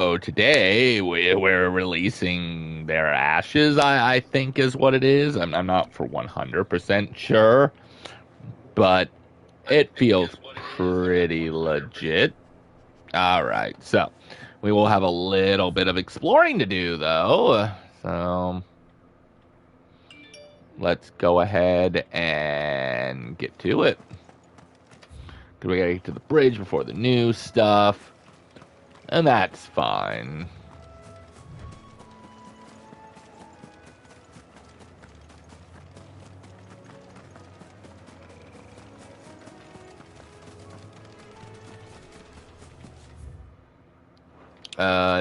So today we're releasing their ashes, I think is what it is. I'm not for 100% sure, but it feels pretty legit. All right, so we will have a little bit of exploring to do though. So let's go ahead and get to it. 'Cause we gotta get to the bridge before the new stuff, and that's fine.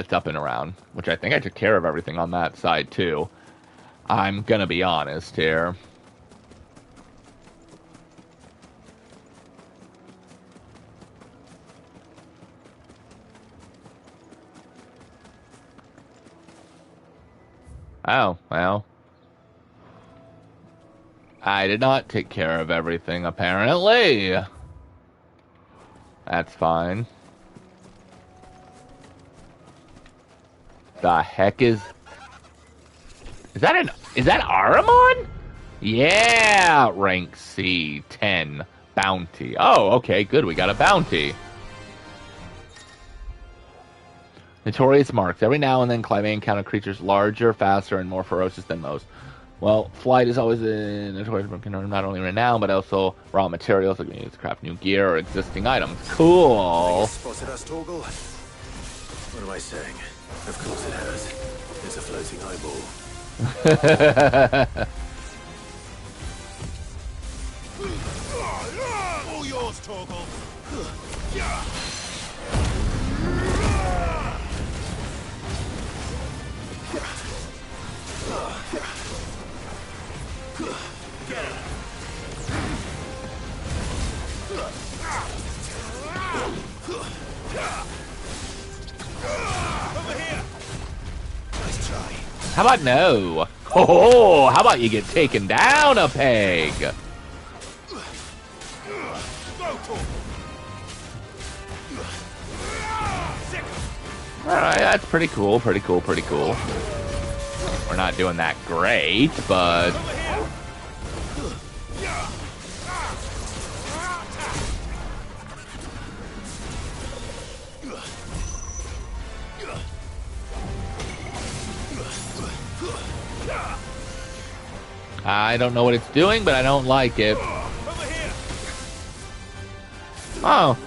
It's up and around, which I think I took care of everything on that side too. I'm gonna be honest here. Oh, well. I did not take care of everything, apparently. That's fine. The heck is... Is that Aramon? Yeah! Rank C, 10. Bounty. Oh, okay, good, we got a bounty. Notorious marks. Every now and then, Clive may encounter creatures larger, faster, and more ferocious than most. Well, flight is always a notorious not only renowned, but also raw materials that can be used to craft new gear or existing items. Cool. Spotted us, Torgal? What am I saying? Of course it has. It's a floating eyeball. All yours, Torgal. How about no? Oh, how about you get taken down a peg? Alright, that's pretty cool, pretty cool, pretty cool. We're not doing that great, but... I don't know what it's doing, but I don't like it. Oh.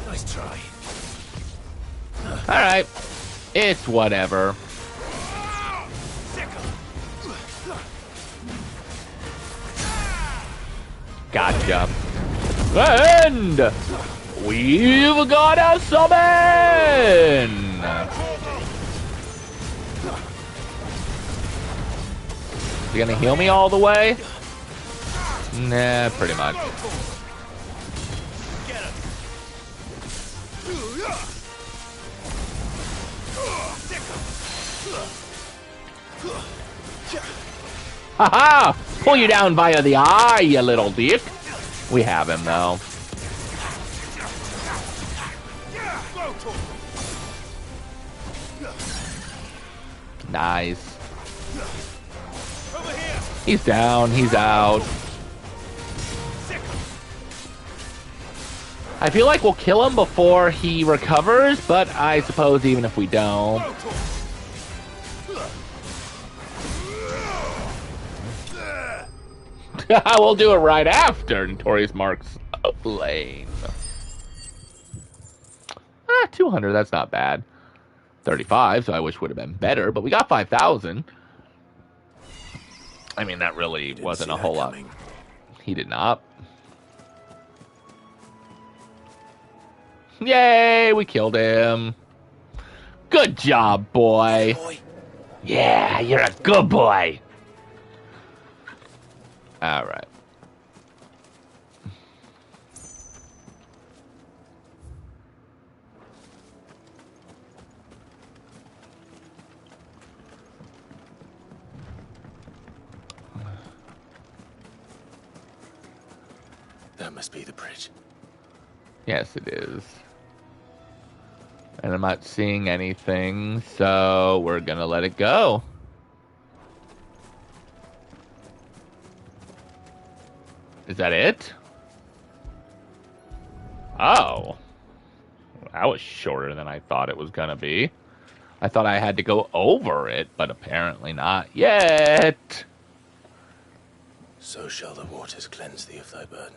Nice try. Alright. It's whatever. Gotcha. And we've got a summon! You gonna heal me all the way? Nah, pretty much. Haha! Pull you down via the eye, you little dick. We have him, though. Nice. He's down, he's out. I feel like we'll kill him before he recovers, but I suppose even if we don't... we'll do it right after Notorious Marks Lane. 200, that's not bad. 35, so I wish would have been better, but we got 5,000. I mean, that really wasn't a whole lot. He did not. Yay, we killed him. Good job, boy. Yeah, you're a good boy. All right. That must be the bridge. Yes, it is. And I'm not seeing anything, so we're gonna let it go. Is that it? Oh. That was shorter than I thought it was gonna be. I thought I had to go over it, but apparently not yet. So shall the waters cleanse thee of thy burden,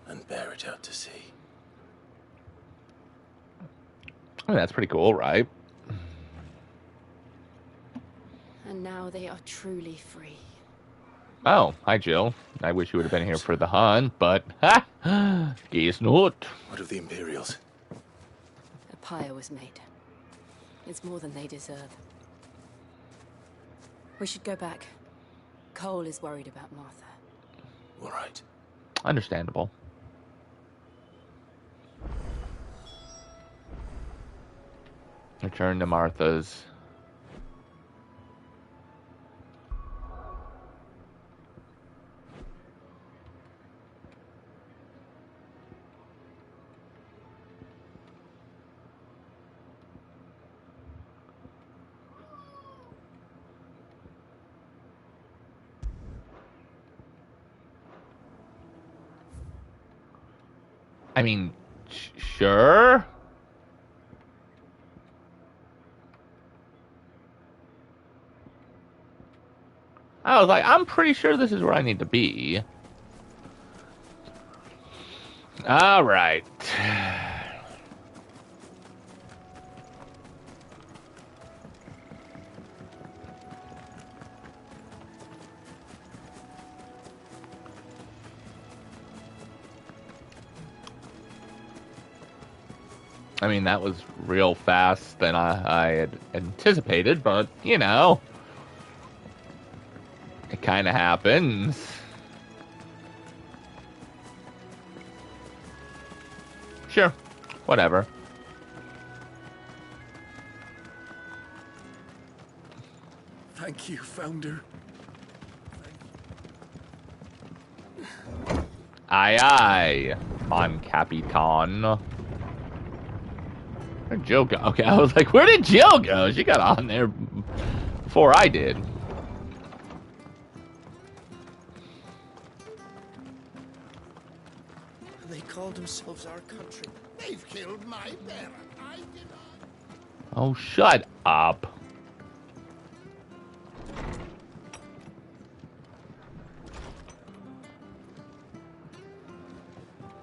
and bear it out to sea. I mean, that's pretty cool, right? And now they are truly free. Oh, hi, Jill. I wish you would have been here for the hunt, but ha! Guess not. What of the Imperials? A pyre was made. It's more than they deserve. We should go back. Cole is worried about Martha. All right. Understandable. Return to Martha's. I mean, sure. I was like, I'm pretty sure this is where I need to be. All right. I mean, that was real fast than I had anticipated, but, you know, it kind of happens. Sure, whatever. Thank you, Founder. Aye, aye, Mon Capitan. Where'd Jill go? Okay, I was like, where did Jill go? She got on there before I did. They call themselves our country. They've killed my parent. I did not. Oh, shut up.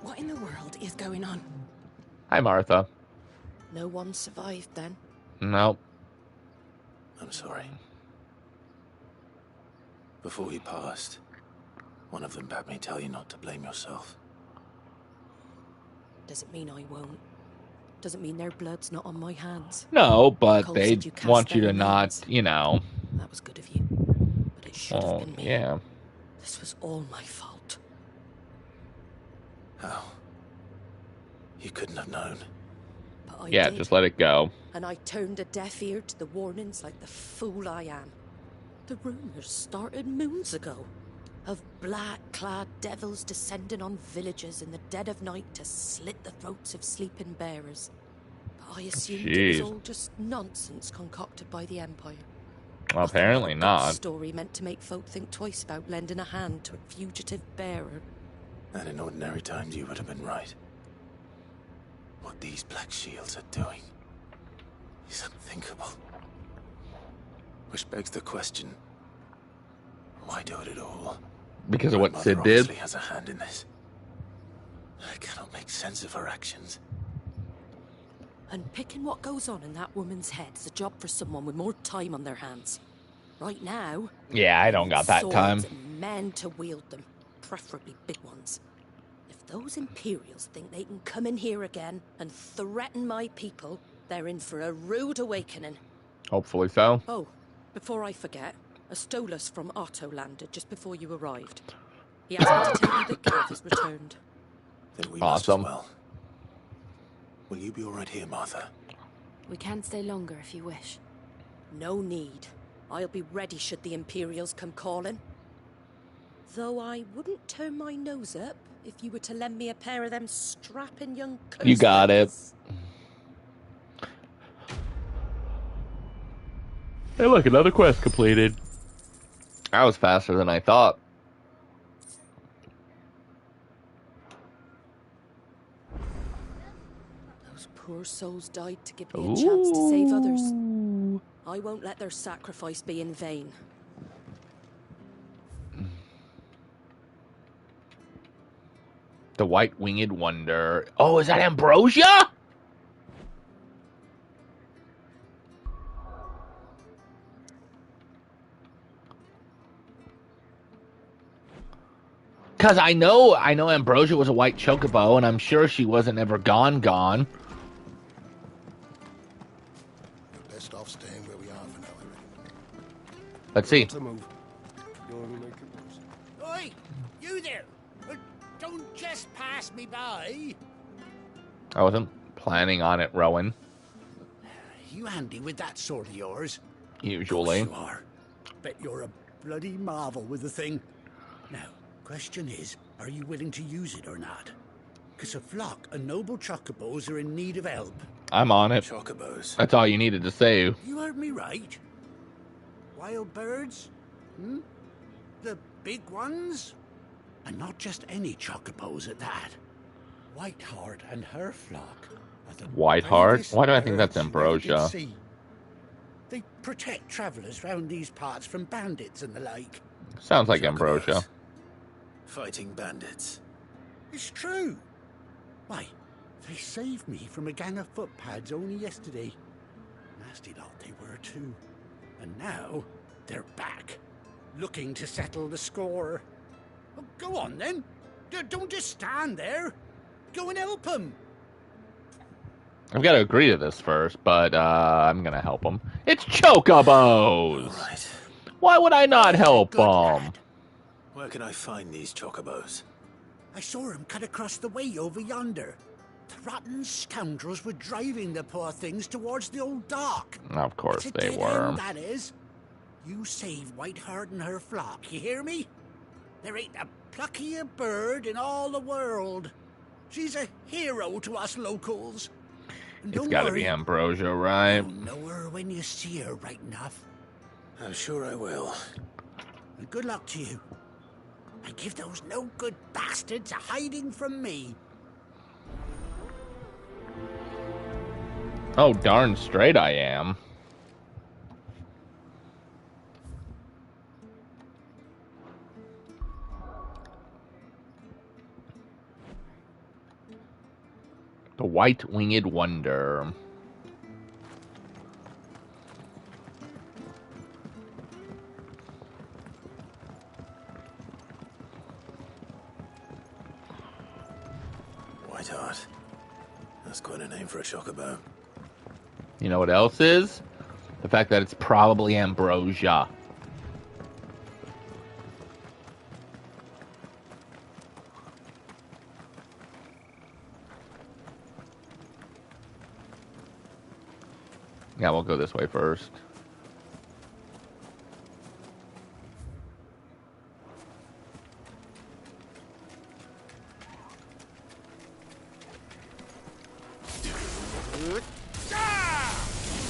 What in the world is going on? Hi, Martha. No one survived then? Nope. I'm sorry. Before he passed, one of them bade me tell you not to blame yourself. Doesn't mean I won't. Doesn't mean their blood's not on my hands. No, but Cole they said you cast want you their to not, remains. you know. That was good of you. But it should have Oh, been me. yeah. This was all my fault. How? You couldn't have known. But I Yeah, did. just let it go. And I turned a deaf ear to the warnings like the fool I am. The rumors started moons ago. Of black-clad devils descending on villages in the dead of night to slit the throats of sleeping bearers. But I assumed it was Jeez. all just nonsense concocted by the Empire. Well, apparently Nothing but a not. ghost story meant to make folk think twice about lending a hand to a fugitive bearer. And in ordinary times, you would have been right. What these Black Shields are doing is unthinkable. Which begs the question, why do it at all? Because of My what mother Sid did. obviously has a hand in this. I cannot make sense of her actions. Unpicking what goes on in that woman's head is a job for someone with more time on their hands. Right now, Yeah, I don't got that swords time. and men to wield them, preferably big ones. If those Imperials think they can come in here again and threaten my people, they're in for a rude awakening. Hopefully so. Oh, before I forget, a Stolas from Otto landed just before you arrived. He asked me to tell you that Gav has returned. Then we Awesome. must as well. Will you be all right here, Martha? We can stay longer if you wish. No need. I'll be ready should the Imperials come calling. Though I wouldn't turn my nose up if you were to lend me a pair of them strapping young You got it. coasters. Hey, look, another quest completed. That was faster than I thought. Those poor souls died to give me a chance to save others. I won't let their sacrifice be in vain. The White-Winged Wonder. Oh, is that Ambrosia? Because I know Ambrosia was a white chocobo, and I'm sure she wasn't ever gone. We're best off staying where we are for now, I reckon. Let's see. To move. Go on and make it worse. Oi! You there! Don't just pass me by! I wasn't planning on it, Rowan. You handy with that sword of yours? Usually. Of course you are. Bet you're a bloody marvel with the thing. Now, question is, are you willing to use it or not? Because a flock of noble chocobos are in need of help. I'm on it. Chocobos. That's all you needed to say. You heard me right. Wild birds? The big ones? And not just any chocobos at that. Whiteheart and her flock are the Whiteheart? bravest Why do I think that's birds you ever did Ambrosia? see. They protect travelers round these parts from bandits and the like. Sounds like Chocobos. Ambrosia. Fighting bandits. It's true. Why, they saved me from a gang of footpads only yesterday. Nasty lot they were too. And now they're back, looking to settle the score. Oh, go on then. Don't just stand there. Go and help them. I've got to agree to this first, but I'm going to help him. It's Chocobos! All right. Why would I not help Good them? lad. Where can I find these chocobos? I saw him cut across the way over yonder. The rotten scoundrels were driving the poor things towards the old dock. Of course It's a they dead were. end, that is. You save Whiteheart and her flock, you hear me? There ain't a pluckier bird in all the world. She's a hero to us locals. And It's don't got to worry, be Ambrosia, right? you'll know her when you see her right enough. I'm sure I will. And good luck to you. And give those no-good bastards a hiding from me. Oh, darn straight I am. The White-Winged Wonder. Whiteheart. That's quite a name for a chocobo. You know what else is? The fact that it's probably Ambrosia. Yeah, we'll go this way first.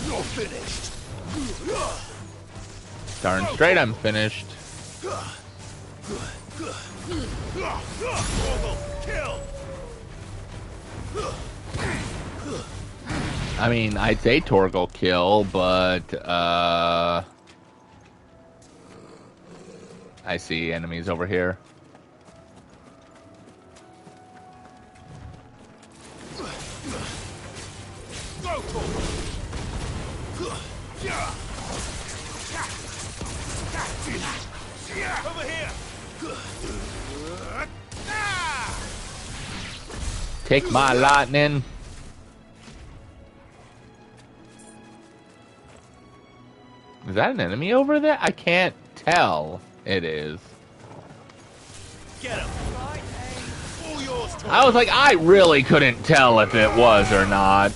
You're finished. Darn straight I'm finished. Kill. I mean, I'd say Torgal kill, but I see enemies over here. Over here. Take my lightning. Is that an enemy over there? I can't tell. It is. Get him. All yours, Tom. I was like, I really couldn't tell if it was or not.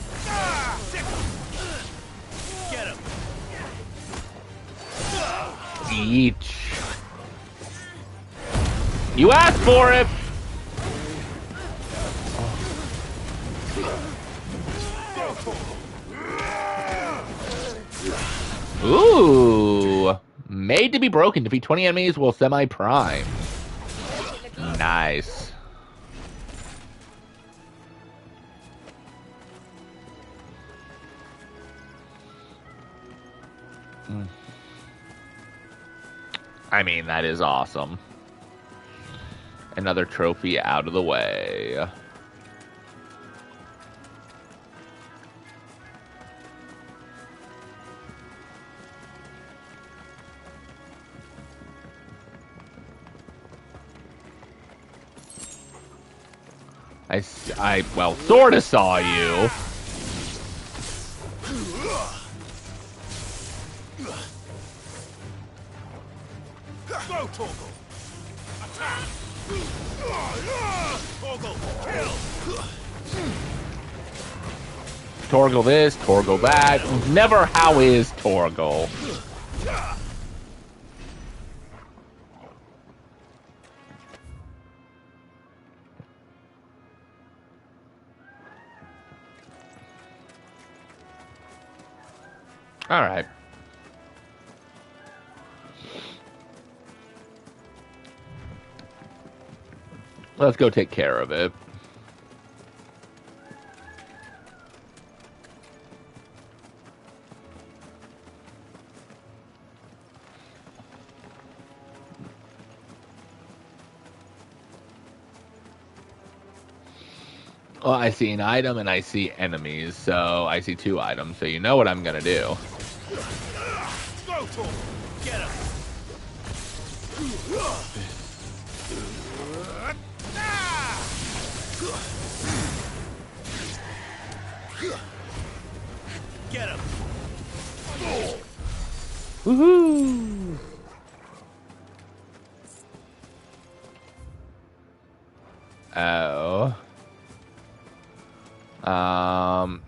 Get him. Each. You asked for it! Ooh! Made to be broken. Defeat 20 enemies while semi-prime. Nice. I mean, that is awesome. Another trophy out of the way. I well, sorta saw you. Go, Torgal! Attack! Torgal, kill! Torgal this, Torgal that. Never how is Torgal. All right. Let's go take care of it. Well, I see an item and I see enemies, so I see 2 items, so you know what I'm gonna do. Go, Torgal! Get him! Get him! Woohoo! Oh.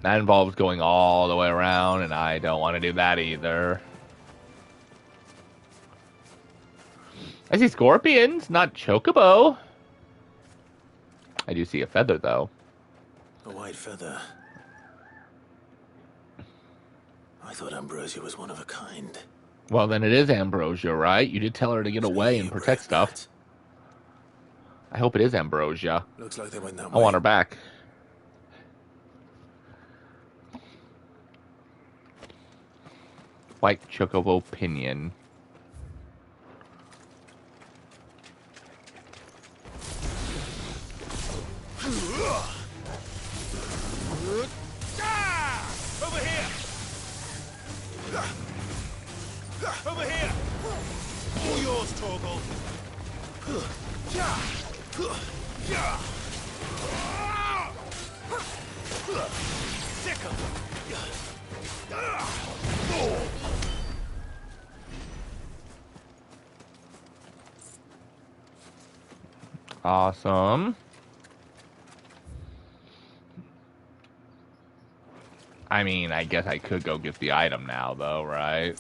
That involves going all the way around, and I don't want to do that either. I see scorpions, not chocobo. I do see a feather, though. A white feather. I thought Ambrosia was one of a kind. Well, then it is Ambrosia, right? You did tell her to get away and protect stuff. I hope it is Ambrosia. Looks like they went that I way. want her back. White chocobo pinion. Over here! Over here! All yours, Torgal! Sick 'em! Awesome. I mean, I guess I could go get the item now, though, right?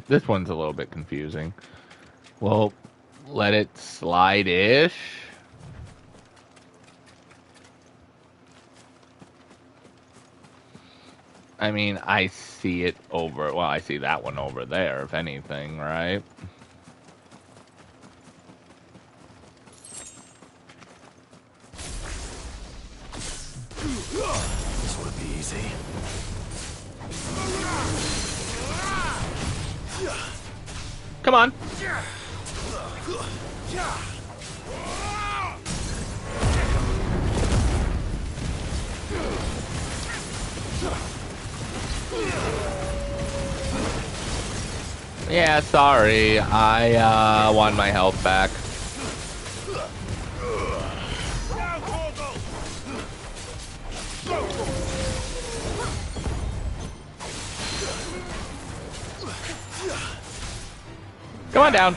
This one's a little bit confusing. Well, let it slide-ish. I mean, I see it over... Well, I see that one over there, if anything, right? This would be easy. Come on. Yeah, sorry. I want my health back. Come on down.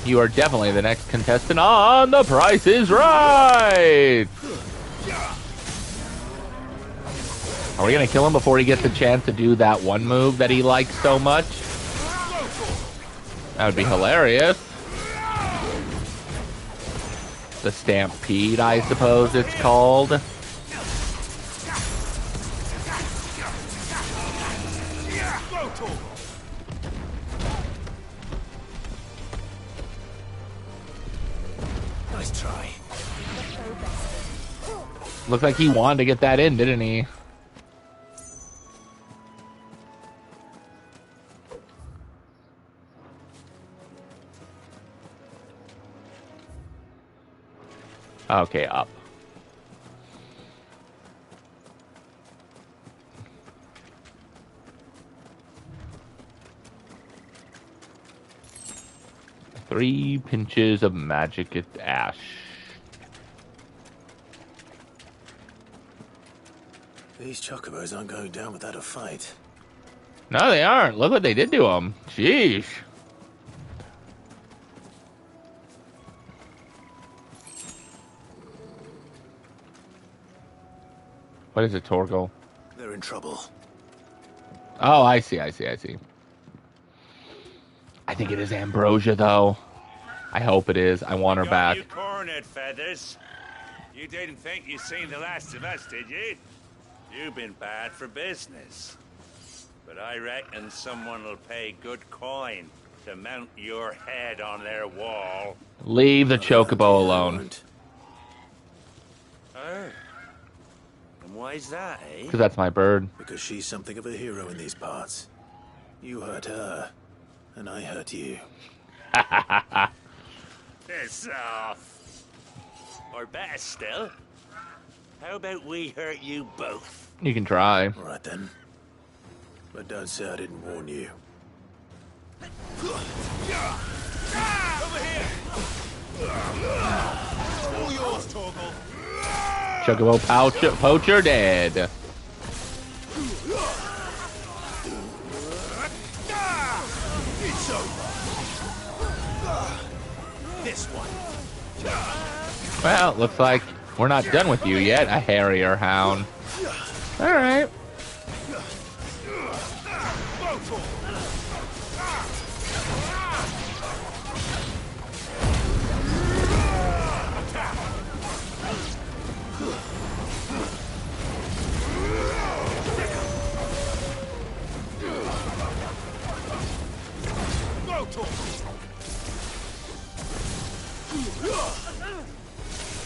You are definitely the next contestant on The Price is Right! Are we gonna kill him before he gets a chance to do that one move that he likes so much? That would be hilarious. The Stampede, I suppose it's called. Nice try. Looks like he wanted to get that in, didn't he? Okay, up. Three pinches of magic at Ash. These chocobos aren't going down without a fight. No, they aren't. Look what they did to him. Sheesh. What is it, Torgal? They're in trouble. Oh, I see. I think it is Ambrosia, though. I hope it is. I want her back. You cornered, Feathers. You didn't think you'd seen the last of us, did you? You've been bad for business. But I reckon someone will pay good coin to mount your head on their wall. Leave the Chocobo alone. Oh. And why's that, eh? Because that's my bird. Because she's something of a hero in these parts. You hurt her, and I hurt you. Piss off. Or better still, how about we hurt you both? You can try. All right then. But don't say I didn't warn you. Over here! All yours, Torgal. Chocobo poacher dead. It's over. This one. Well, looks like we're not done with you yet, a Harrier Hound. Alright.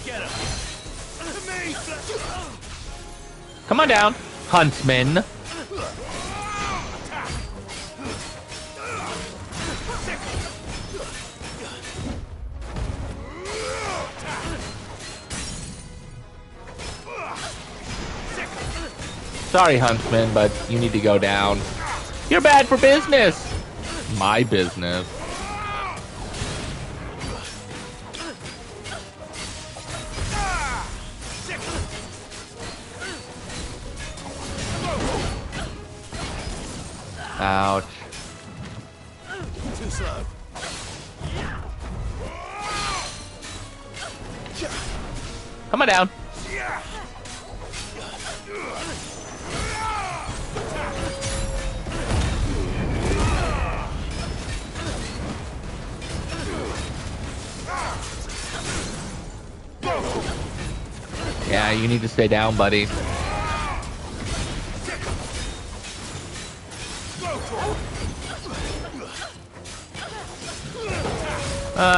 Get him. To me. Come on down, Huntsman. Sorry, Huntsman, but you need to go down. You're bad for business. My business. Ouch. Too slow. Come on down. Yeah, you need to stay down, buddy.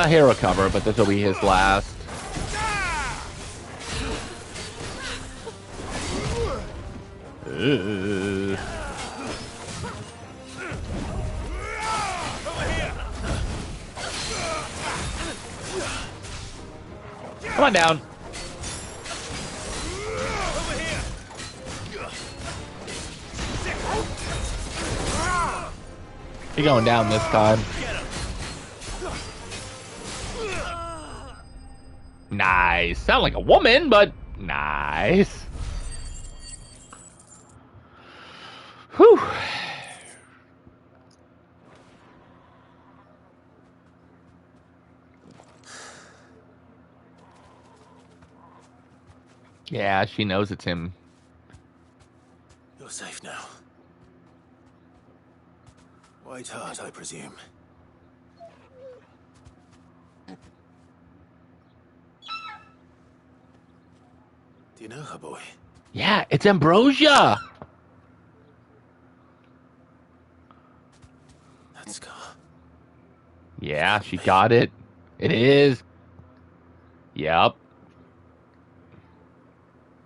He'll recover, but this will be his last. Come on down. You're going down this time. Nice. Sound like a woman, but nice. Whew. Yeah, she knows it's him. You're safe now. White Hart, I presume. Do you know her, boy? Yeah, it's Ambrosia. That scar. Yeah, she got it. It is. Yep.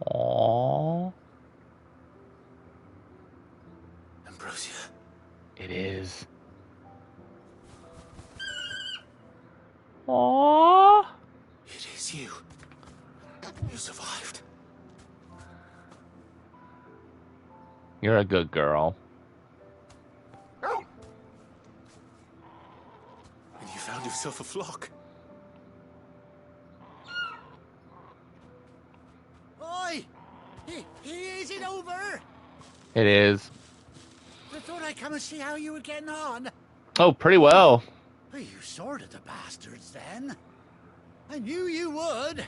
Aww. Ambrosia. It is. Aww. It is you. You survived. You're a good girl. And you found yourself a flock. Oi! Is it over? It is. I thought I'd come and see how you were getting on. Oh, pretty well. Well, you sorted the bastards then. I knew you would.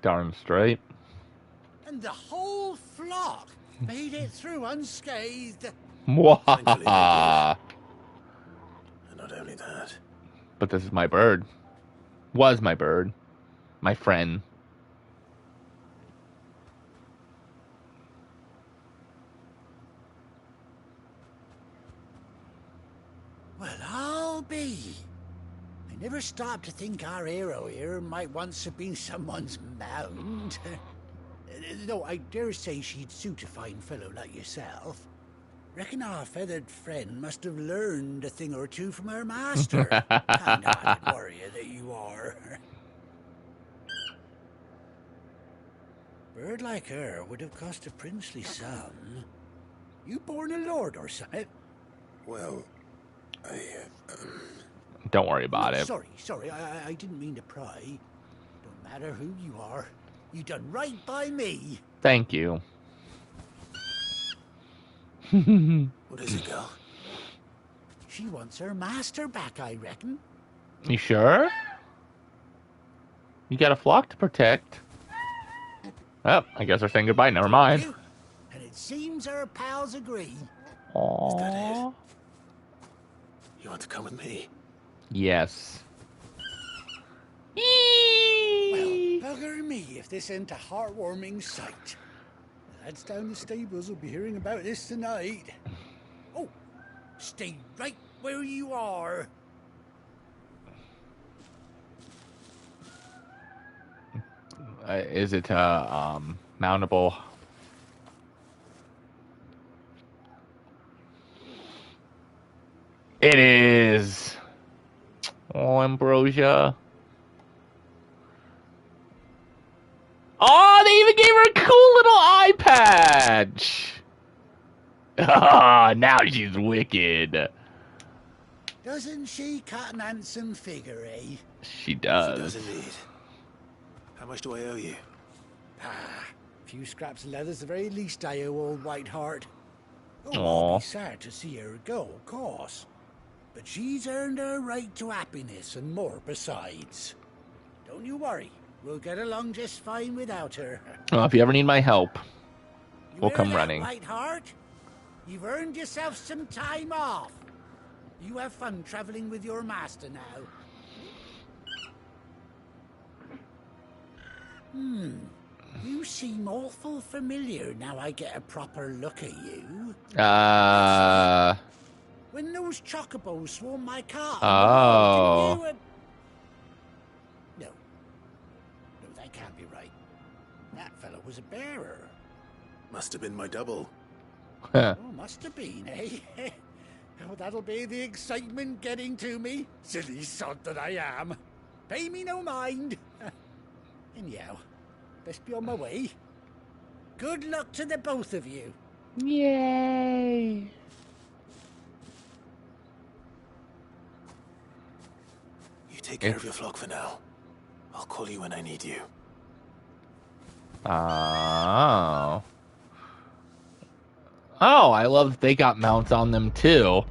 Darn straight. And the whole flock made it through unscathed. Mwahaha. And not only that. But this is my bird. Was my bird. My friend. Well, I'll be. I never stopped to think our hero here might once have been someone's mound. Though I dare say she'd suit a fine fellow like yourself. Reckon our feathered friend must have learned a thing or two from her master. Kind-hearted warrior that you are. Bird like her would have cost a princely sum. You born a lord or something? Well, Don't worry about it. Sorry, I didn't mean to pry. Don't matter who you are. You done right by me. Thank you. what is it, girl? She wants her master back, I reckon. You sure? You got a flock to protect. Oh, I guess we're saying goodbye. Never mind. And it seems her pals agree. Aww. You want to come with me? Yes. Well, bugger me if this ain't a heartwarming sight. The lads down the stables will be hearing about this tonight. Oh, stay right where you are. Is it mountable? It is. Oh, Ambrosia. Oh, they even gave her a cool little eye patch. Ah, now she's wicked. Doesn't she cut an handsome figure, eh? She She does. does indeed. How much do I owe you? Ah, a few scraps of leather's the very least I owe old White Hart. Oh, Aw. I'll be sad to see her go, of course. But she's earned her right to happiness and more besides. Don't you worry. We'll get along just fine without her. Well, if you ever need my help, You we'll hear come that, running. White Hart? You've earned yourself some time off. You have fun traveling with your master now. You seem awful familiar now I get a proper look at you. When those chocobos swarmed my car. Oh. didn't you, No. No, that can't be right. That fellow was a bearer. Must have been my double. Oh, must have been, eh? Oh, that'll be the excitement getting to me. Silly sod that I am. Pay me no mind. Anyhow, best be on my way. Good luck to the both of you. Yay. You take care of your flock for now. I'll call you when I need you. Oh. Oh, I love that they got mounts on them too.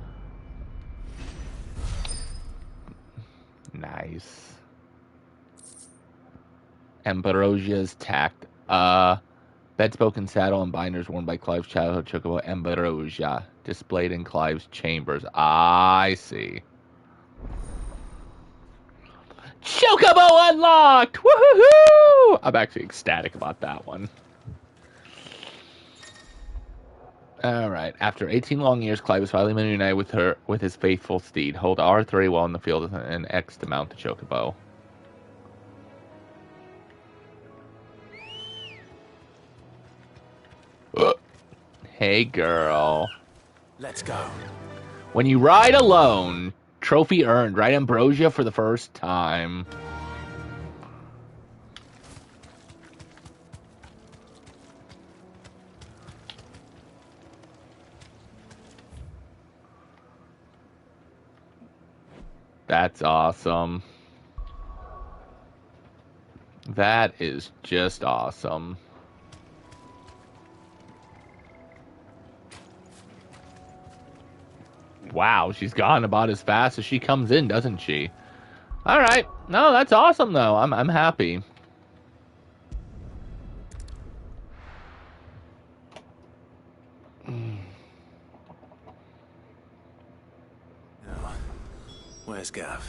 Nice. Ambrosia's Bedspoken saddle and binders worn by Clive's childhood chocobo Ambrosia, displayed in Clive's chambers. I see. Chocobo unlocked! Woohoo! I'm actually ecstatic about that one. Alright, after 18 long years, Clive is finally reunited with his faithful steed. Hold R3 while in the field and X to mount the chocobo. Hey, girl. Let's go. When you ride alone, trophy earned. Ride Ambrosia for the first time. That's awesome. That is just awesome. Wow, she's gone about as fast as she comes in, doesn't she? All right. No, that's awesome though. I'm happy. Where's Gav?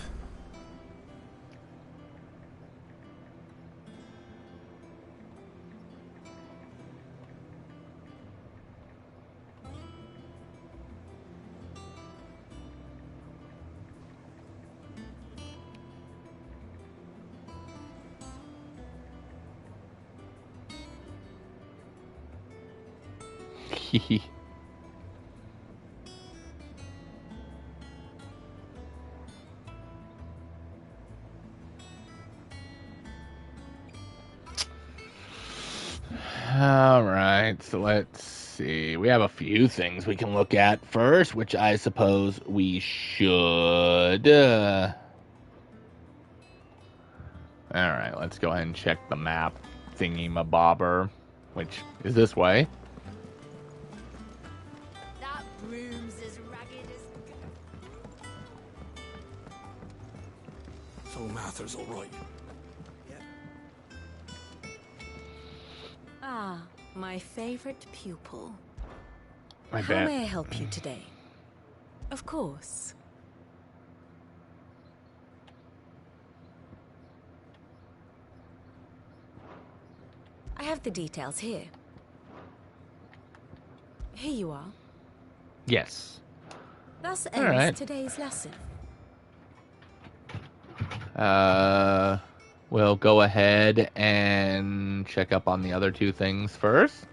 All right, so let's see. We have a few things we can look at first, which I suppose we should. All right, let's go ahead and check the map thingy-mabobber, which is this way. That broom's as ragged as... So Mather's all right. Ah, my favorite pupil. I How bet. may I help you today? Of course. I have the details here. Here you are. Yes. Thus All ends right. today's lesson. We'll go ahead and check up on the other two things first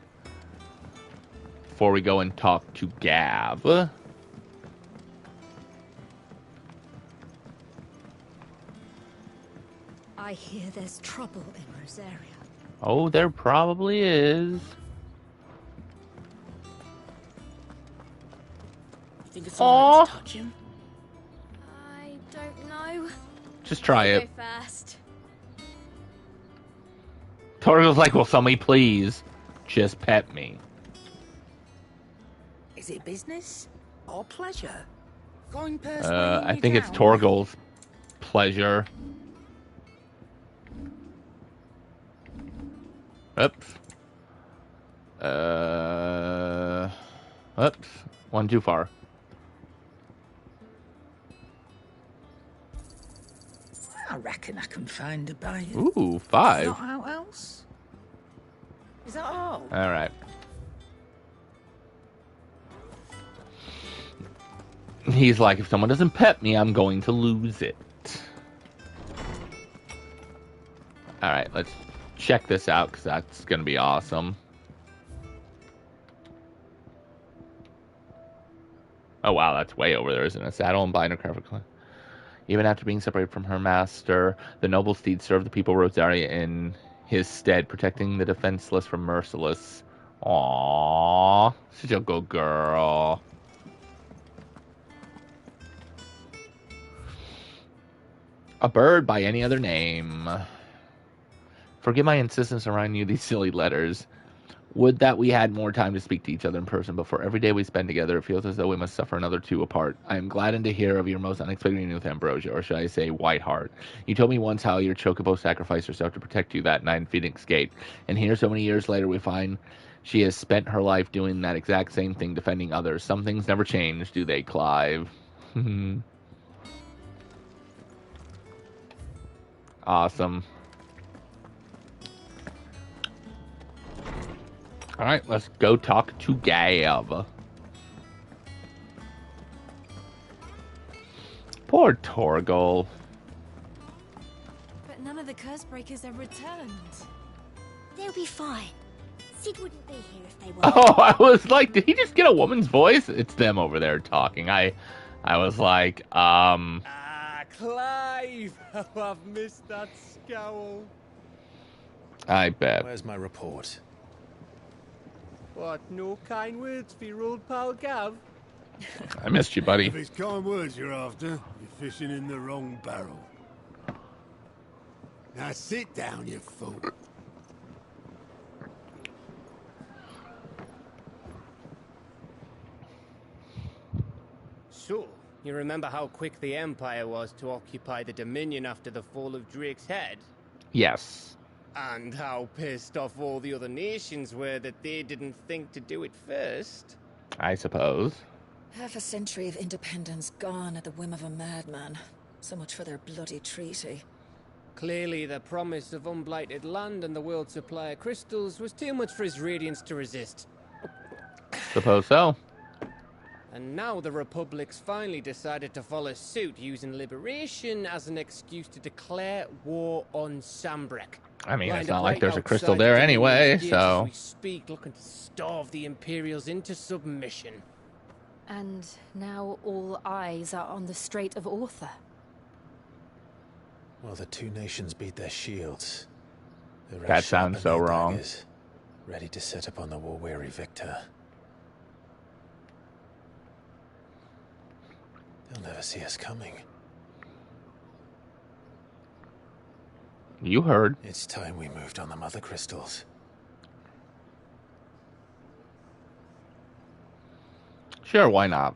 before we go and talk to Gav. I hear there's trouble in Rosaria. Oh, there probably is. You think it's Aw. alright to touch him? I don't know. Just try You it. go first. Torgo's like, will somebody please just pet me? Is it business or pleasure? Going past I think it's Torgo's pleasure. Oops. Oops. One too far. I reckon I can find a buyer. Ooh, 5. Not out else. Is that all? All right. He's like, if someone doesn't pet me, I'm going to lose it. All right, let's check this out because that's going to be awesome. Oh, wow, that's way over there, isn't it? Saddle and binder carefully. Even after being separated from her master, the noble steed served the people of Rosaria in his stead, protecting the defenseless from merciless. Aww, such a good girl. A bird by any other name. Forgive my insistence on writing you these silly letters. Would that we had more time to speak to each other in person, but for every day we spend together, it feels as though we must suffer another two apart. I am gladdened to hear of your most unexpected union with Ambrosia, or should I say Whiteheart. You told me once how your chocobo sacrificed herself to protect you that night in Phoenix Gate, and here so many years later we find she has spent her life doing that exact same thing, defending others. Some things never change, do they, Clive? Awesome. All right, let's go talk to Gav. Poor Torgal. But none of the curse breakers have returned. They'll be fine. Sid wouldn't be here if they were. Oh, I was like, did he just get a woman's voice? It's them over there talking. I was like, Ah, Clive! Oh, I've missed that scowl. I bet. Where's my report? What, no kind words for your old pal Gav? I missed you, buddy. If it's kind words you're after, you're fishing in the wrong barrel. Now sit down, you fool. So, you remember how quick the Empire was to occupy the Dominion after the fall of Drake's head? Yes. And how pissed off all the other nations were that they didn't think to do it first? I suppose. Half a century of independence gone at the whim of a madman. So much for their bloody treaty. Clearly, the promise of unblighted land and the world's supply of crystals was too much for his radiance to resist. Suppose so. And now the Republic's finally decided to follow suit, using liberation as an excuse to declare war on Sambrek. I mean, it's Lined not up like right there's a crystal outside there the anyway, gates as so... we speak, looking to starve the Imperials into submission. And now all eyes are on the Strait of Author. Well, the two nations beat their shields. They're That sounds so their wrong. daggers, ready to set upon the war-weary victor. They'll never see us coming. You heard. It's time we moved on the mother crystals. Sure, why not?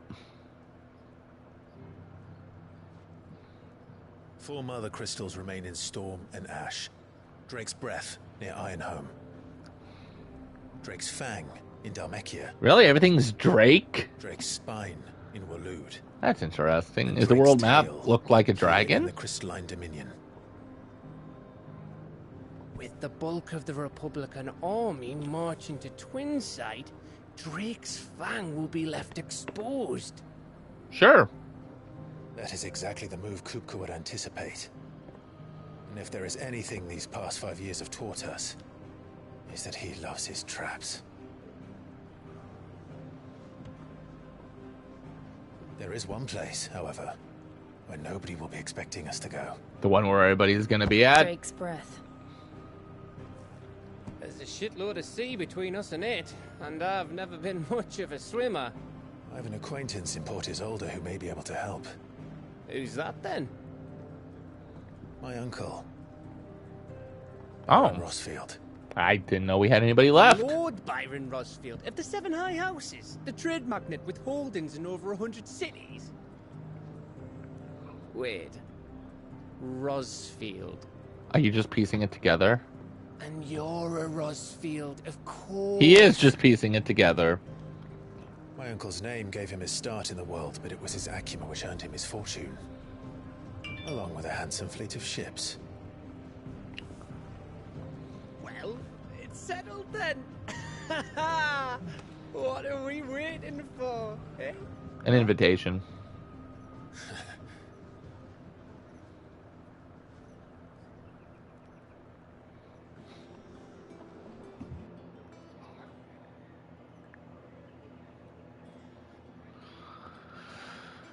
4 mother crystals remain in Storm and Ash. Drake's Breath, near Ironhome. Drake's Fang, in Dhalmekia. Really? Everything's Drake? Drake's Spine, in Waloed. That's interesting. And Is the Drake's world map tail look like a here in dragon? the Crystalline Dominion. With the bulk of the Republican army marching to Twinside, Drake's Fang will be left exposed. Sure. That is exactly the move Kupka would anticipate. And if there is anything these past 5 years have taught us, is that he loves his traps. There is one place, however, where nobody will be expecting us to go. The one where everybody's gonna be at? Drake's Breath. There's a shitload of sea between us and it, and I've never been much of a swimmer. I have an acquaintance in Port Isolde who may be able to help. Who's that then? My uncle, Oh, Rosfield. I didn't know we had anybody left. Lord Byron Rosfield of the Seven High Houses, the trade magnate with holdings in over 100 cities. Wait. Rosfield. Are you just piecing it together? And you're a Rosfield, of course. He is just piecing it together. My uncle's name gave him his start in the world, but it was his acumen which earned him his fortune. Along with a handsome fleet of ships. Well, it's settled then. What are we waiting for, eh? An invitation.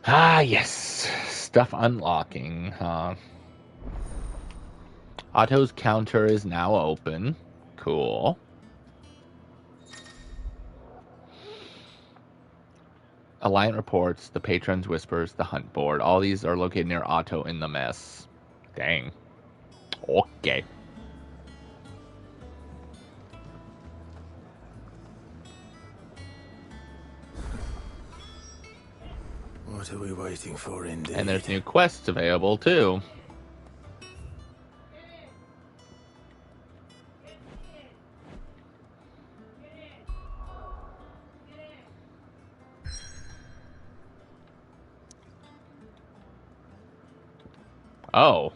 Ah, yes. Stuff unlocking, huh? Otto's counter is now open. Cool. Alliant reports, the Patron's Whispers, the Hunt Board. All these are located near Otto in the mess. Dang. Okay. What are we waiting for, indeed? And there's new quests available, too. Oh.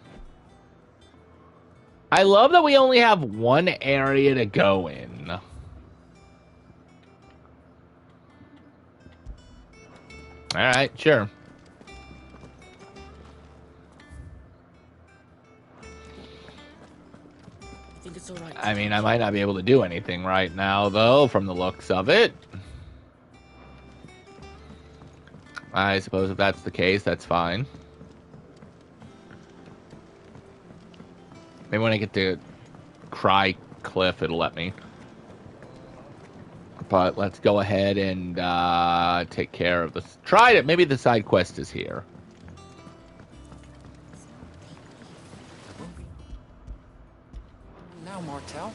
I love that we only have one area to go in. Alright, sure. I think it's all right. I mean, I might not be able to do anything right now, though, from the looks of it. I suppose if that's the case, that's fine. Maybe when I get to Cry Cliff, it'll let me. But let's go ahead and take care of this. Try it. Maybe the side quest is here. Now, Martel,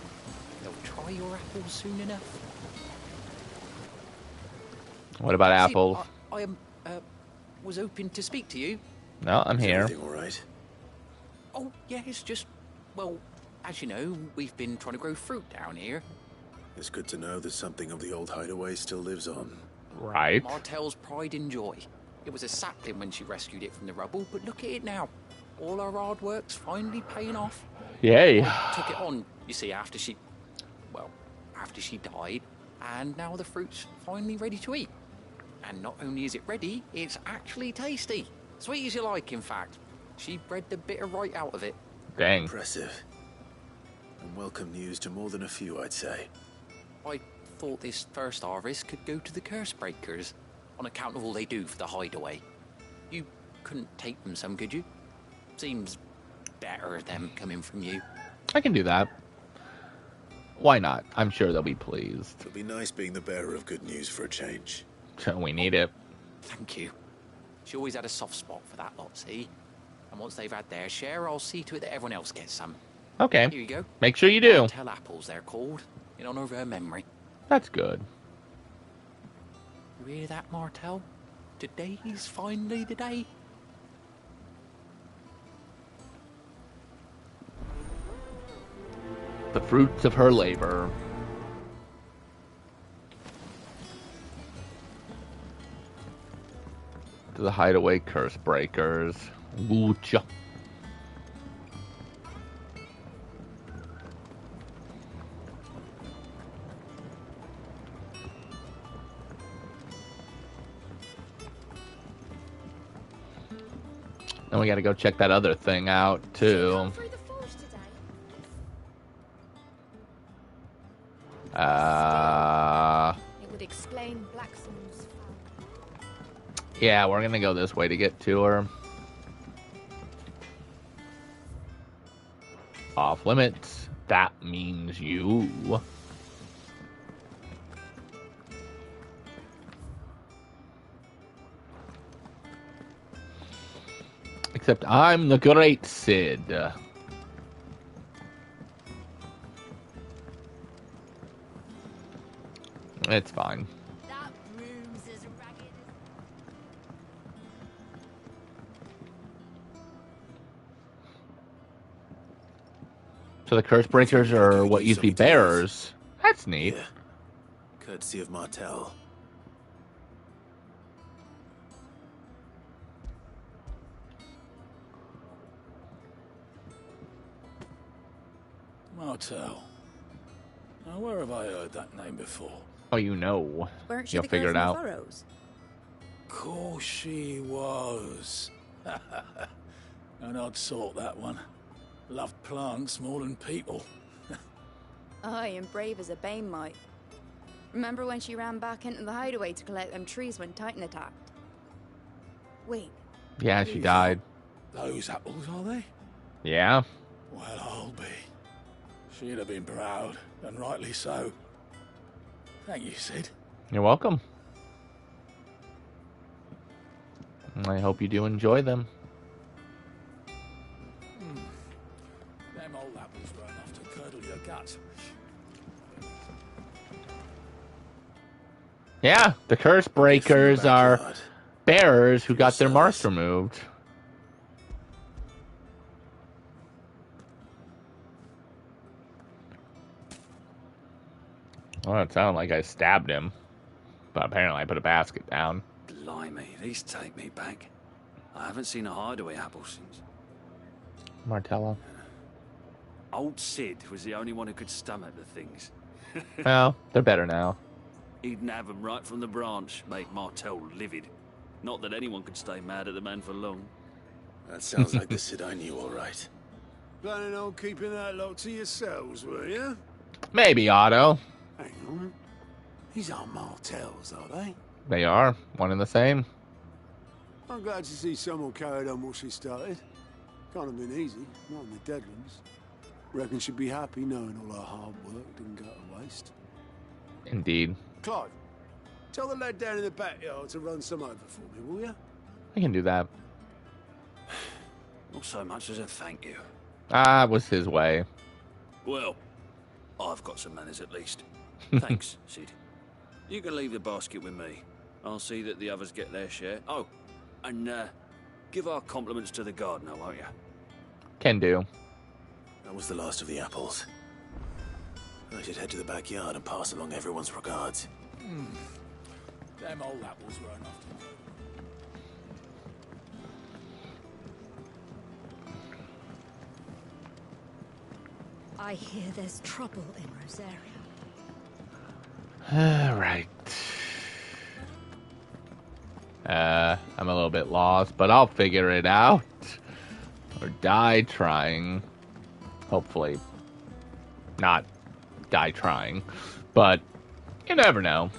they'll try your apples soon enough. What about apples? I was hoping to speak to you. No, I'm here. Everything all right? Oh, yeah, it's just, well, as you know, we've been trying to grow fruit down here. It's good to know that something of the old hideaway still lives on. Right. Martel's pride and joy. It was a sapling when she rescued it from the rubble, but look at it now. All our hard work's finally paying off. Yay. I took it on, you see, after she died, and now the fruit's finally ready to eat. And not only is it ready, it's actually tasty. Sweet as you like, in fact. She bred the bitter right out of it. Dang. Impressive. And welcome news to more than a few, I'd say. I thought this first harvest could go to the Curse Breakers, on account of all they do for the hideaway. You couldn't take them some, could you? Seems better them coming from you. I can do that. Why not? I'm sure they'll be pleased. It'll be nice being the bearer of good news for a change. We need it. Thank you. She always had a soft spot for that lot, see? And once they've had their share, I'll see to it that everyone else gets some. Okay. Here you go. Make sure you do. Martel apples, they're called, in honor of her memory. That's good. You hear that, Martel? Today's finally the day. The fruits of her labor. To the hideaway Curse Breakers. Woocha. Then we gotta go check that other thing out, too. It would explain Blackson's. Yeah, we're gonna go this way to get to her. Off limits. That means you. Except I'm the Great Cid. It's fine. That room's as ragged as... So the Curse Breakers are what used to be bearers. That's neat. Yeah. Courtesy of Martel. Martel. Now, where have I heard that name before? Oh, you know. Weren't she You'll the figure girl it from out. the Furrows? Course she was. An odd sort, that one. Loved plants more than people. Aye, and brave as a Banemite. Remember when she ran back into the hideaway to collect them trees when Titan attacked? Wait. Yeah, she died. Those apples, are they? Yeah. Well, I'll be. She'd have been proud, and rightly so. Thank you, Sid. You're welcome. I hope you do enjoy them. Them old apples were enough to curdle your guts. Yeah, the Curse Breakers are bearers who got their marks removed. Well, it sounded like I stabbed him, but apparently I put a basket down. Blimey, these take me back. I haven't seen a hideaway apple since. Martella. Old Sid was the only one who could stomach the things. Well, they're better now. He'd nab 'em right from the branch, make Martell livid. Not that anyone could stay mad at the man for long. That sounds like the Sid I knew, all right. Planning on keeping that lot to yourselves, were you? Maybe, Otto. Hang on. These aren't Martells, are they? They are. One and the same. I'm glad to see someone carried on what she started. Can't have been easy, not in the Deadlands. Reckon she'd be happy knowing all her hard work didn't go to waste. Indeed. Clive, tell the lad down in the backyard to run some over for me, will you? I can do that. Not so much as a thank you. Ah, it was his way. Well, I've got some manners at least. Thanks, Sid. You can leave the basket with me. I'll see that the others get their share. Oh, and give our compliments to the gardener, won't you? Can do. That was the last of the apples. I should head to the backyard and pass along everyone's regards. Them old apples were enough to do. I hear there's trouble in Rosaria. Alright. I'm a little bit lost, but I'll figure it out. Or die trying. Hopefully. Not die trying. But you never know.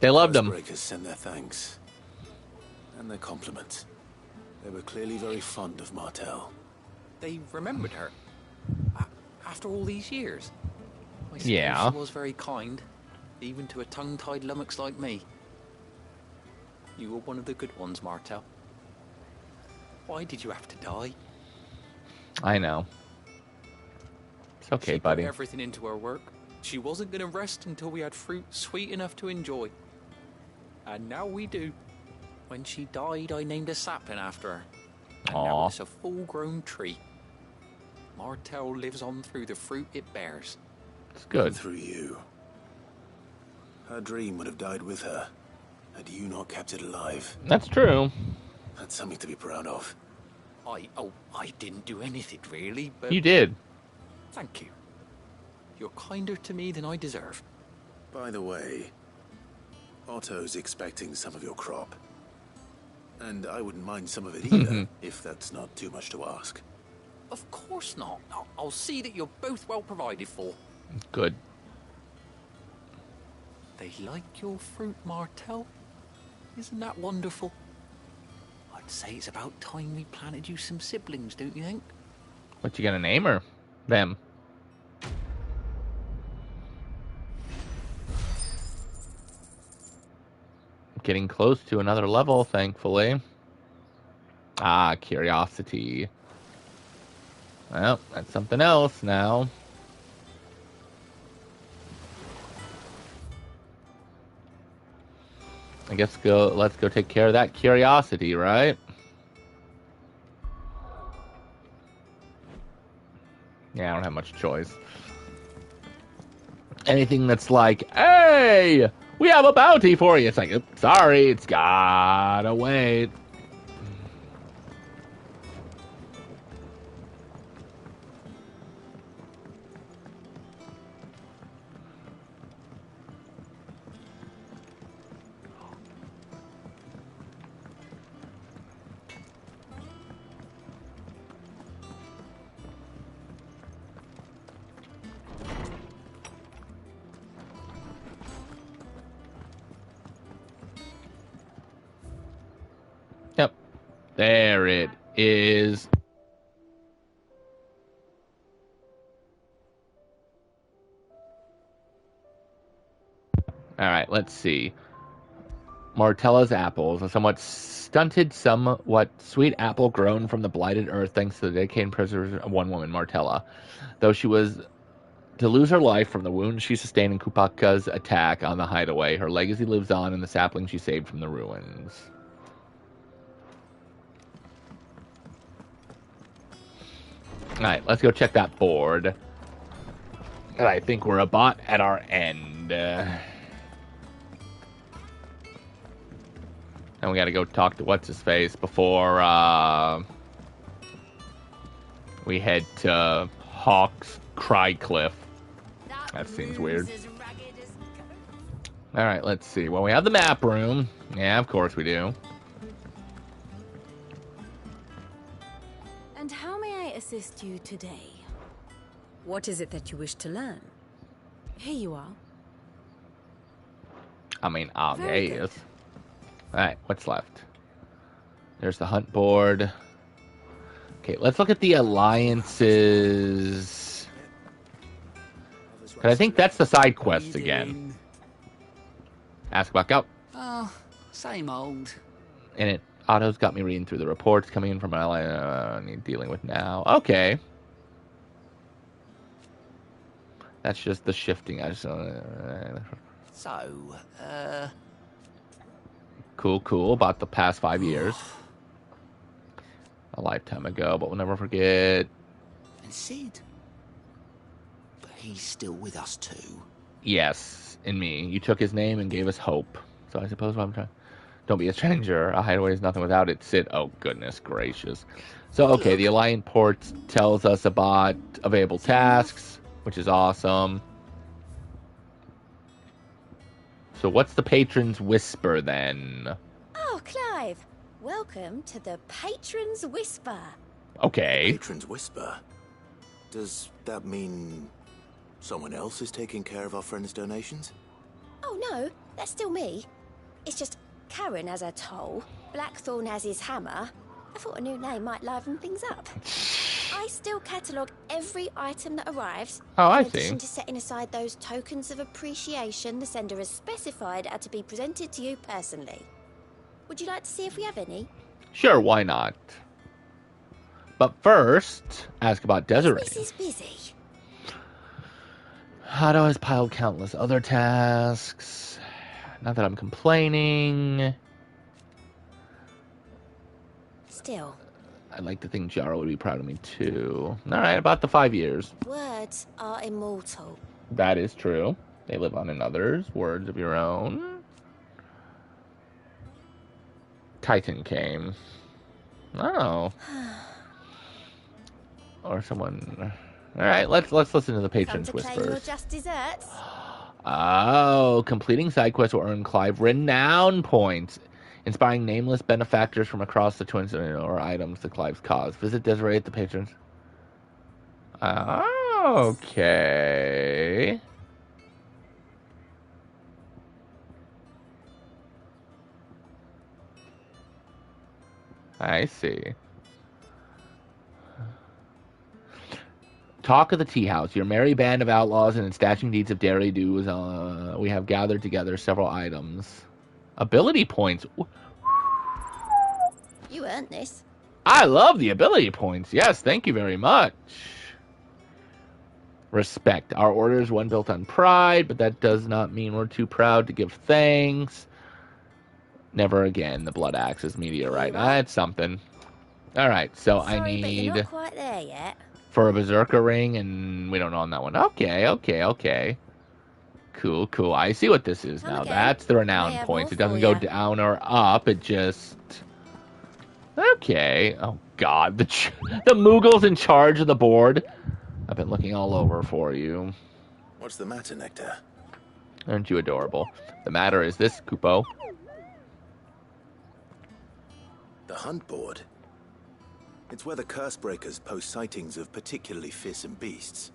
They loved him. Breakers sent their thanks. And their compliments. They were clearly very fond of Martell. They remembered her. After all these years. I suppose Yeah. she was very kind. Even to a tongue-tied lummox like me. You were one of the good ones, Martell. Why did you have to die? I know. It's okay, She buddy. put everything into her work. She wasn't going to rest until we had fruit sweet enough to enjoy. And now we do. When she died, I named a sapling after her. And now it's a full-grown tree. Martell lives on through the fruit it bears. It's good. And through you. Her dream would have died with her, had you not kept it alive. That's true. That's something to be proud of. I didn't do anything really, but... You did. Thank you. You're kinder to me than I deserve. By the way, Otto's expecting some of your crop. And I wouldn't mind some of it either, if that's not too much to ask. Of course not. I'll see that you're both well provided for. Good. They like your fruit, Martell. Isn't that wonderful? I'd say it's about time we planted you some siblings, don't you think? What you gonna name her? Them. Getting close to another level, thankfully. Ah, curiosity. Well, that's something else now. I guess let's go take care of that curiosity, right? Yeah, I don't have much choice. Anything that's like, hey, we have a bounty for you. It's like, oops, sorry, it's gotta wait. Yep. There it is. All right, let's see. Martella's apples, a somewhat stunted, somewhat sweet apple grown from the blighted earth thanks to the dedicated preservation of one woman, Martella. Though she was to lose her life from the wounds she sustained in Kupaka's attack on the hideaway, her legacy lives on in the sapling she saved from the ruins. Alright, let's go check that board. And I think we're about at our end. And we gotta go talk to What's-His-Face before we head to Hawk's Cry Cliff. That seems weird. Alright, let's see. Well, we have the map room. Yeah, of course we do. And how may I assist you today? What is it that you wish to learn? Here you are. I mean, Very yes. Alright, what's left? There's the hunt board. Okay, let's look at the alliances. But I think that's the side quest again. Ask back out. Oh, same old. And it Otto's got me reading through the reports coming in from an ally I need dealing with now. Okay. That's just the shifting. I just Cool. About the past 5 years. A lifetime ago, but we'll never forget. And Sid? But he's still with us too. Yes, in me. You took his name and gave us hope. So I suppose what I'm trying... Don't be a stranger. A hideaway is nothing without it. Sid. Oh, goodness gracious. So, okay, the Alliance port tells us about available tasks, which is awesome. So what's the Patron's Whisper, then? Oh, Clive. Welcome to the Patron's Whisper. Okay. Patron's Whisper? Does that mean someone else is taking care of our friend's donations? Oh, no. That's still me. It's just Karen has her toll. Blackthorn has his hammer. I thought a new name might liven things up. I still catalogue every item that arrives. Oh, I in see. addition to setting aside those tokens of appreciation the sender has specified are to be presented to you personally. Would you like to see if we have any? Sure, why not? But first, ask about Desiree. This is busy. Otto has piled countless other tasks. Not that I'm complaining. Still, I'd like to think Jaro would be proud of me too. Alright, about the 5 years. words are immortal. That is true. They live on another's. Words of your own. Titan came. Oh. Or someone... Alright, let's listen to the Patron's Come to claim your Whispers. just desserts. Oh, completing side quests will earn Clive renown points, inspiring nameless benefactors from across the Twins or items to Clive's cause. Visit Desiree at the Patrons. Okay. I see. Talk of the Tea House. Your merry band of outlaws and stashing deeds of dairy doos. We have gathered together several items. Ability points. You earned this. I love the ability points. Yes, thank you very much. Respect. Our order is one built on pride, but that does not mean we're too proud to give thanks. Never again. The Blood Axe's meteorite. That's something. All right, so Sorry, I but you're need not quite there yet. for a Berserker ring, and we don't know on that one. Okay. Cool. I see what this is now. Okay. That's the I renown have points. more It doesn't for go ya. down or up. It just... Okay. Oh, God. The Moogle's in charge of the board. I've been looking all over for you. What's the matter, Nectar? Aren't you adorable? The matter is this, Kupo. The hunt board. It's where the Cursebreakers post sightings of particularly fearsome beasts.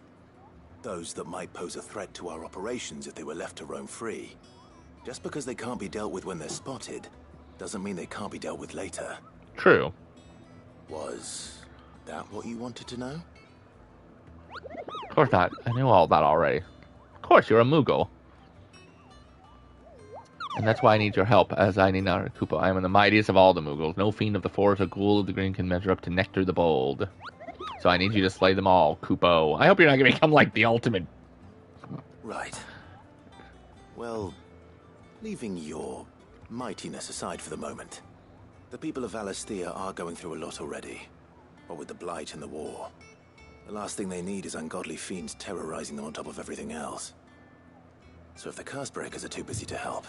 Those that might pose a threat to our operations if they were left to roam free. Just because they can't be dealt with when they're spotted, doesn't mean they can't be dealt with later. True. Was that what you wanted to know? Of course not. I knew all that already. Of course, you're a Moogle. And that's why I need your help, as I need not Kupo. I am the mightiest of all the Moogles. No fiend of the forest or ghoul of the green can measure up to Nectar the Bold. So I need you to slay them all, Kupo. I hope you're not going to become like the ultimate. Right. Well, leaving your mightiness aside for the moment, the people of Valisthea are going through a lot already. What with the Blight and the war. The last thing they need is ungodly fiends terrorizing them on top of everything else. So if the Cursebreakers are too busy to help,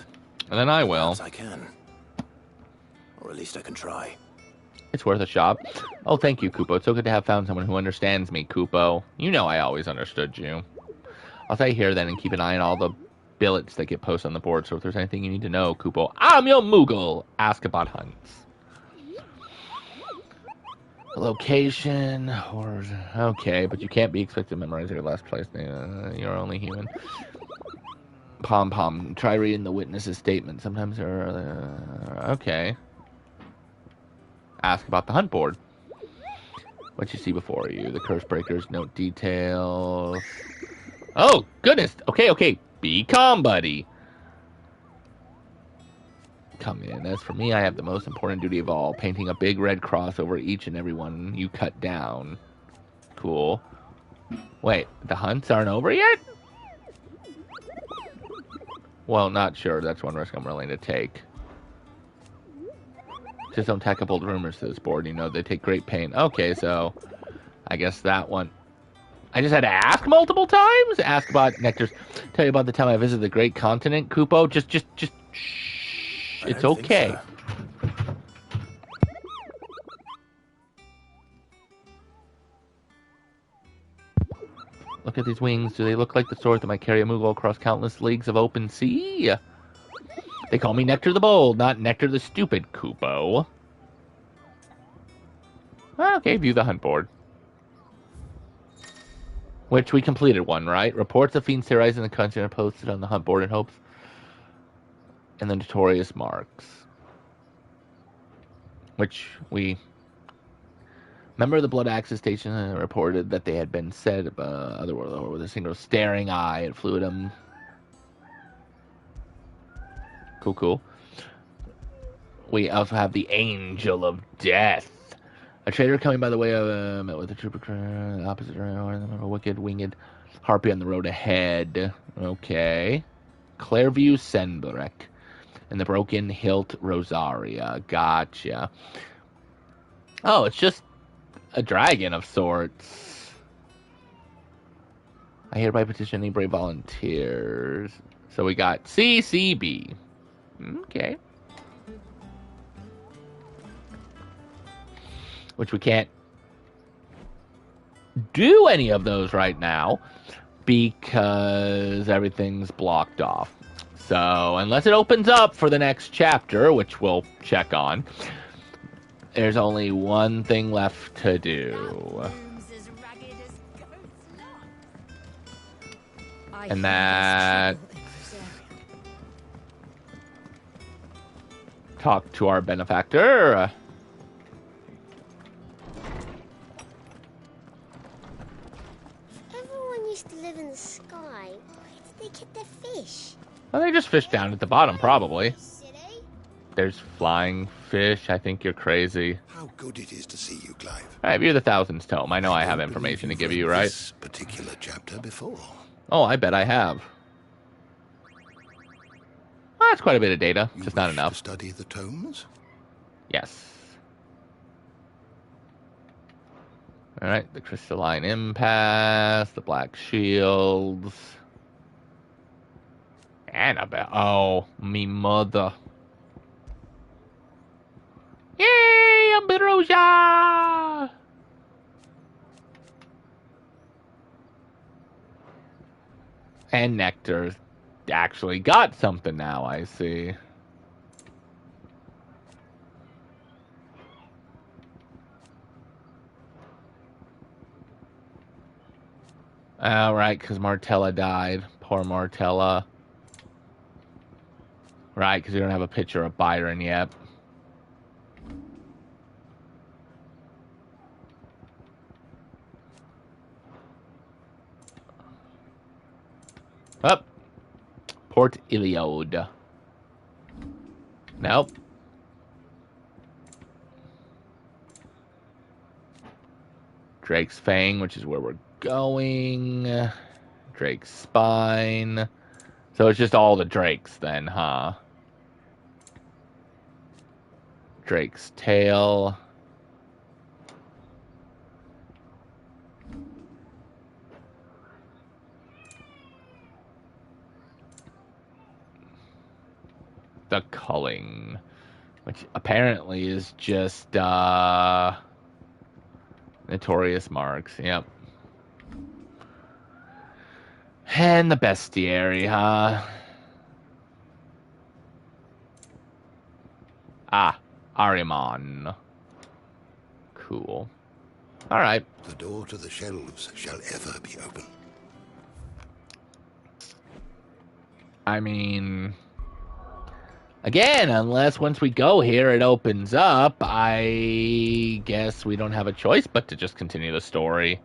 and then I will. perhaps I can. Or at least I can try. It's worth a shot. Oh, thank you, Kupo. It's so good to have found someone who understands me, Kupo. You know I always understood you. I'll stay here then and keep an eye on all the billets that get posted on the board. So if there's anything you need to know, Kupo, I'm your Moogle. Ask about hunts. Location, or okay, but you can't be expected to memorize your last place. You're only human. Pom-pom, try reading the witness's statement. Sometimes they're okay. Ask about the hunt board. What you see before you. The Cursebreakers, note details. Oh, goodness. Okay. Be calm, buddy. Come in. As for me, I have the most important duty of all, painting a big red cross over each and every one you cut down. Cool. Wait, the hunts aren't over yet? Well, not sure. That's one risk I'm willing to take. Just don't tack up old rumors to this board. You know, they take great pain. Okay, so I guess that one. I just had to ask multiple times? Ask about Nectar's. Tell you about the time I visited the Great Continent, Kupo. Just shh. It's okay. So. Look at these wings. Do they look like the sword that might carry a Moogle across countless leagues of open sea? They call me Nectar the Bold, not Nectar the Stupid, Kupo. Okay, view the hunt board. Which we completed one, right? Reports of fiends terrorizing the country are posted on the hunt board in hopes. And the notorious marks. Which we... Member the Blood Axis Station reported that they had been set otherworld with a single staring eye at Fluidum. Cool. We also have the Angel of Death. A trader coming by the way of met with a trooper opposite a wicked winged harpy on the road ahead. Okay. Clairview Senberek. And the Broken Hilt Rosaria. Gotcha. Oh, it's just a dragon of sorts. I hereby petition any brave volunteers. So we got CCB. Okay. Which we can't do any of those right now because everything's blocked off. So, unless it opens up for the next chapter, which we'll check on, there's only one thing left to do. And that... talk to our benefactor. Everyone used to live in the sky. Where did they get their fish? Well, they just fish down at the bottom, probably. There's flying fish. I think you're crazy. How good it is to see you, Clive. All right, view the Thousand's Tome. I know I have information to give you, right? This particular chapter before. Oh, I bet I have. Well, that's quite a bit of data. Just not enough. To study the tomes? Yes. All right, the Crystalline Impasse, the Black Shields. Annabelle. Oh, me mother. Yay, Ambrosia! And Nectar's actually got something now, I see. All right, because Martella died. Poor Martella. Right, because we don't have a picture of Byron yet. Up. Port Iliode. Nope. Drake's Fang, which is where we're going. Drake's Spine. So it's just all the Drakes then, huh? Drake's Tail. The culling, which apparently is just notorious marks. Yep. And the bestiary, huh? Ah, Ahriman. Cool. All right. The door to the shelves shall ever be open. I mean, again, unless once we go here it opens up, I guess we don't have a choice but to just continue the story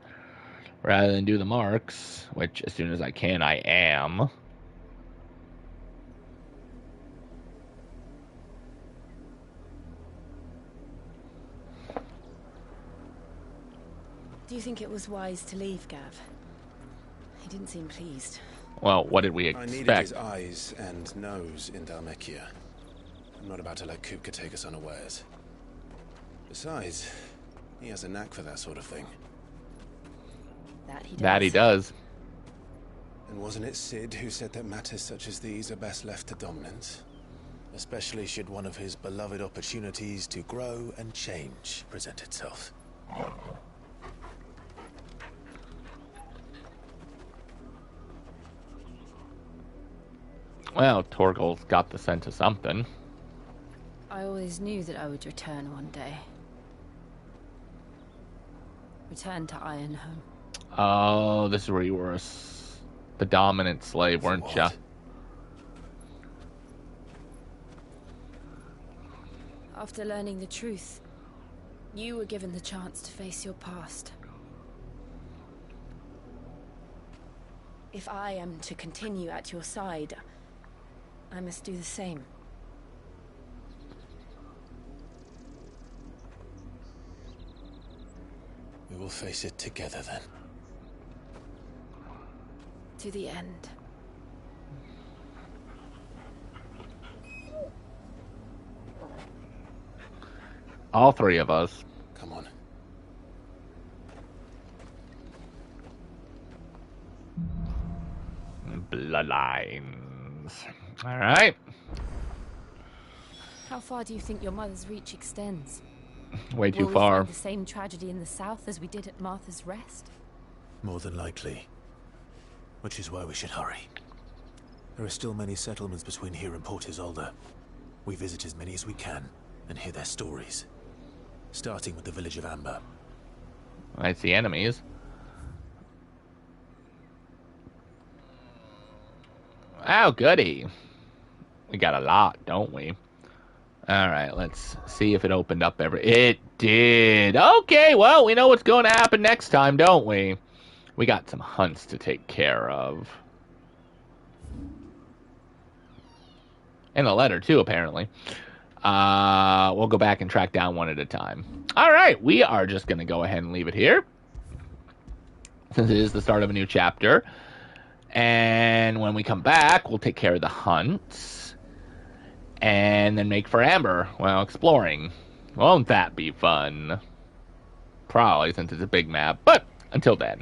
rather than do the marks, which as soon as I can, I am. Do you think it was wise to leave, Gav? He didn't seem pleased. Well, what did we I needed expect? his eyes and nose in Dhalmekia. I'm not about to let Kupka take us unawares. Besides, he has a knack for that sort of thing. That he does. And wasn't it Sid who said that matters such as these are best left to dominance? Especially should one of his beloved opportunities to grow and change present itself. Well, Torgal's got the scent of something. I always knew that I would return one day. Return to Ironhome. Oh, this is where you were the dominant slave, weren't ya? After learning the truth, you were given the chance to face your past. If I am to continue at your side, I must do the same. We will face it together then. To the end. All three of us. Come on. Bloodlines. All right. How far do you think your mother's reach extends? Way too Will we far. find the same tragedy in the south as we did at Martha's Rest? More than likely. Which is why we should hurry. There are still many settlements between here and Port Isolde. We visit as many as we can and hear their stories. Starting with the village of Amber. That's the enemies. Oh, goody. We got a lot, don't we? Alright, let's see if it opened up It did! Okay, well, we know what's going to happen next time, don't we? We got some hunts to take care of. And a letter, too, apparently. We'll go back and track down one at a time. Alright, we are just going to go ahead and leave it here. Since it is the start of a new chapter. And when we come back, we'll take care of the hunts. And then make for Amber while exploring. Won't that be fun? Probably, since it's a big map. But until then.